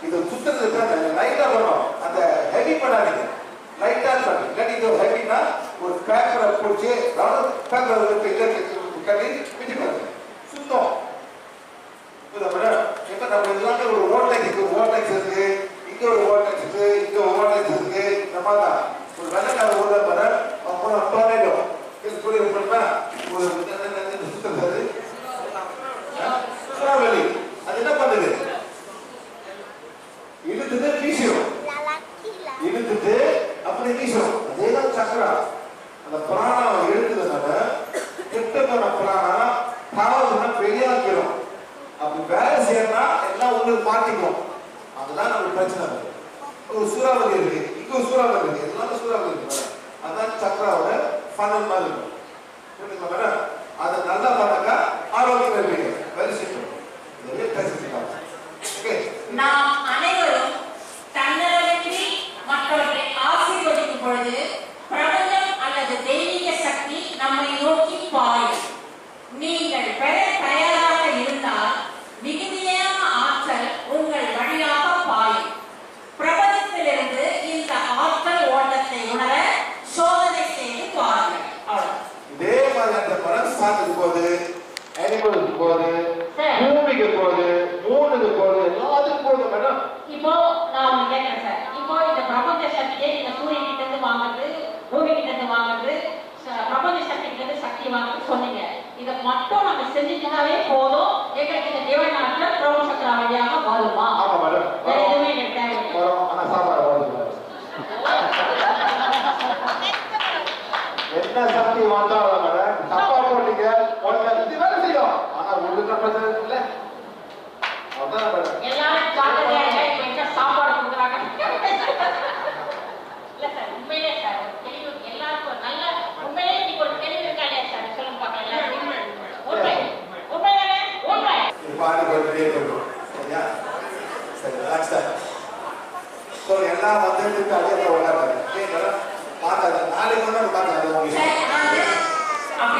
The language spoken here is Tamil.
இது சுத்தறது லைட்டா வரும். அந்த ஹெவி பண்ணாதீங்க, லைட்டா பண்ணி. இல்லாட்டி இது ஹெவினா ஒரு பேப்பரை பிடிச்சி பேப்பரை கட்டி பிடிக்கிறது சுத்தம். இப்ப நம்ம எல்லாமே ஒரு ஓட்டெக்ஸ் இருக்கு, இங்க ஒரு ஓட்டெக்ஸ் இருக்கு, இங்க ஒரு ஓட்டெக்ஸ் இருக்கு. இந்த மாதிரி ஒரு வெள்ளக்கார ஊர்ல பாரு டொர்னேடோ ஒரு சுத்தறது சூறாவளி. அது என்ன பண்ணுது? இழுத்துட்டு வீசும், இழுத்துட்டு அப்படி வீசும். அதேதான் சக்கரா. அந்த பிராணம் இழுத்துறதுனால கெட்டமான பிராணம் பாவம்னா வெளியாக்கிறோம். அப்படி வேலை செய்யறா எல்லாம் உங்களுக்கு மாட்டிக்கும். அதுதான் நமக்கு பிரச்சனை. ஒரு சூறாவளி இருக்கு, இங்க ஒரு சூறாவளி இருக்கு, எல்லாமே சூறாவளி இருக்கு. அதான் சக்கராவோட ஃபனல் மாதிரி இருக்கும். அதை நல்லா பண்ணாக்கா ஆரோக்கியம் இருப்பீங்க. Very simple. நாம் அனைவரும் தன்னலமின்றி மற்றவர்களை ஆசீர்வதிக்கும் பொழுது பிரபஞ்சம் அல்லது தெய்வீக சக்தி நம்மை நோக்கி பாயும். நீங்கள் பெற தயாராக இருந்தால் மிகுதியான ஆற்றல் உங்கள் வழியாக பாயும். பிரபஞ்சத்திலிருந்து இந்த ஆற்றல் ஓட்டத்தை உணர சோதனை செய்து பாருங்கள். இதே மாதிரி அந்த மனசாக்கு போது, அனிமலுக்கு போது, பூமிக்கு போது, மூணுக்கு போது, எல்லாத்துக்கும் போது மேடம். இப்போ நான் ஒண்ணு கேட்கிறேன் சார். இப்போ இந்த பிரபஞ்ச சக்தியை இந்த சூரியன் கிட்ட இருந்து வாங்குறது, பூமி கிட்ட இருந்து வாங்குறது, பிரபஞ்ச சக்தி கிட்ட இருந்து சக்தி வாங்குறது சொன்னீங்க. இதை மட்டும் நம்ம செஞ்சுட்டாவே போதும், எங்களுக்கு இந்த டிவைன் ஆற்றல் பிரபு சக்கரா வழியாக வருமா? ஆமா மேடம். வேற எதுவுமே எனக்கு தேவையில்லை. வரும். ஆனா சாப்பாடு வருது. என்ன சக்தி வந்தாலும் மேடம் தப்பா போட்டீங்க ஒன்று வேலை செய்யும். ஆனா ஒழுங்கா பிரச்சனை இல்லை. அதான் மேடம் எல்லாரும் ஜாக்கிரதையாக என்ன சாப்பாடு கொடுக்குறாங்க. இல்ல சார், உண்மையிலே சார் ஒரு தெளிவு எல்லாருக்கும் நல்ல உண்மையிலே இன்னைக்கு ஒரு தெளிவு இருக்கா இல்லையா சார்? சொல்லுங்க பார்க்கலாம். உண்மை உண்மைதானே? உண்மை. பாடி போயிட்டே இருக்கும். சரியா? சரி, ரிலாக்ஸ் சார். ஸோ எல்லாம் வந்துட்டு அதே போல விளையாடுறாங்க. பார்த்தாங்க நாளைக்கு வந்து பார்த்தாங்க.